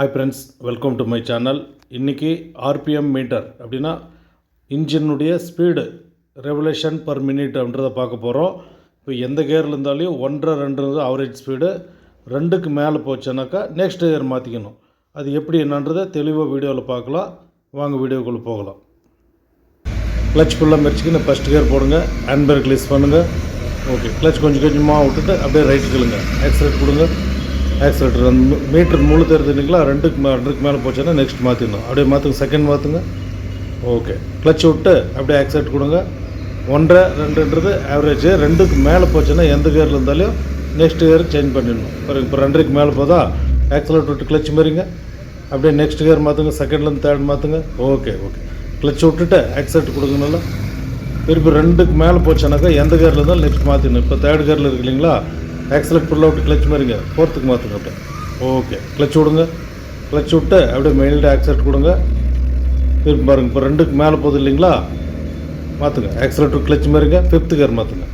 Hi friends, welcome to my channel. இன்றைக்கி RPM metre அப்படின்னா இன்ஜினுடைய speed revolution per minute அப்படின்றத பார்க்க போகிறோம். இப்போ எந்த கேரில் இருந்தாலையும் 1.5-2 ஆவரேஜ் ஸ்பீடு, 2க்கு மேலே போச்சுனாக்கா நெக்ஸ்ட் கேர் மாற்றிக்கணும். அது எப்படி என்னன்றதை தெளிவாக வீடியோவில் பார்க்கலாம். வாங்க வீடியோக்குள்ளே போகலாம். கிளச் ஃபுல்லாக மெரிச்சிக்கின்னு ஃபஸ்ட் கேர் போடுங்க, ஹேண்ட் பிரேக் ரிலீஸ் பண்ணுங்கள். ஓகே, கிளச் கொஞ்சம் கொஞ்சமாக விட்டுட்டு அப்படியே ரைட் கிளுங்க, ஆக்சிலேட் கொடுங்க. ஆக்சிலேட்டர் அந்த மீட்டர் முழு தெரிஞ்சுங்களா, 2க்கு மேலே போச்சுன்னா நெக்ஸ்ட் மாற்றிடணும். அப்படியே மாற்றுங்க, செகண்ட் மாற்றுங்க. ஓகே, கிளச் விட்டு அப்படியே ஆக்சிலேட் கொடுங்க. 1.5-2ன்றது ஆவரேஜ். 2க்கு மேலே போச்சுன்னா எந்த கேரில் இருந்தாலும் நெக்ஸ்ட் கேர் சேஞ்ச் பண்ணிடணும். பாருங்க, இப்போ 2க்கு மேலே போதா, ஆக்சிலேட் விட்டு கிளச் மாரிங்க. அப்படியே நெக்ஸ்ட் கேர் மாற்றுங்க, செகண்ட்லேருந்து தேர்ட் மாற்றுங்க. ஓகே, கிளச் விட்டுட்டு ஆக்சிலேட் கொடுங்க நல்லா. திருப்பி 2க்கு மேலே போச்சுனாக்கா எந்த கேரில் இருந்தாலும் நெக்ஸ்ட் மாற்றிடணும். இப்போ தேர்ட் கேரில் இருக்கு இல்லைங்களா, ஆக்சிலேட் ஃபுல்லாக விட்டு கிளச் மாரிங்க, 4க்கு மாற்றுங்க. அப்படியே ஓகே, கிளச் விடுங்க. கிளச் விட்டு அப்படியே மெயில்டாக ஆக்சிலேட் கொடுங்க. திருப்பி பாருங்கள், இப்போ 2க்கு மேலே போகுது இல்லைங்களா, மாற்றுங்க. ஆக்சிலேட் கிளச் மாரிங்க, 5th கேர் மாற்றுங்க.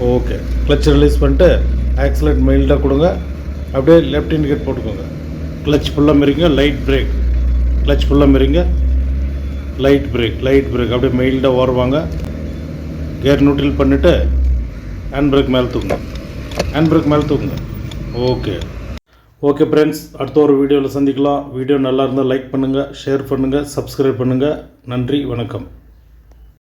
ஓகே, கிளச் ரிலீஸ் பண்ணிட்டு ஆக்சிலேட் மெயில்டாக கொடுங்க. அப்படியே லெஃப்ட் இண்டிகேட் போட்டுக்கோங்க. கிளச் ஃபுல்லாக மாரிங்க, லைட் பிரேக். கிளச் ஃபுல்லாக மாரிங்க, லைட் பிரேக். அப்படியே மெயில்டாக ஓடுவாங்க. கேர் நியூட்ரல் பண்ணிவிட்டு ஹேண்ட் பிரேக் மேலே தூக்குங்க. ஓகே ஃப்ரெண்ட்ஸ், அடுத்த ஒரு வீடியோவில் சந்திக்கலாம். வீடியோ நல்லா இருந்தால் லைக் பண்ணுங்கள், ஷேர் பண்ணுங்கள், சப்ஸ்கிரைப் பண்ணுங்கள். நன்றி, வணக்கம்.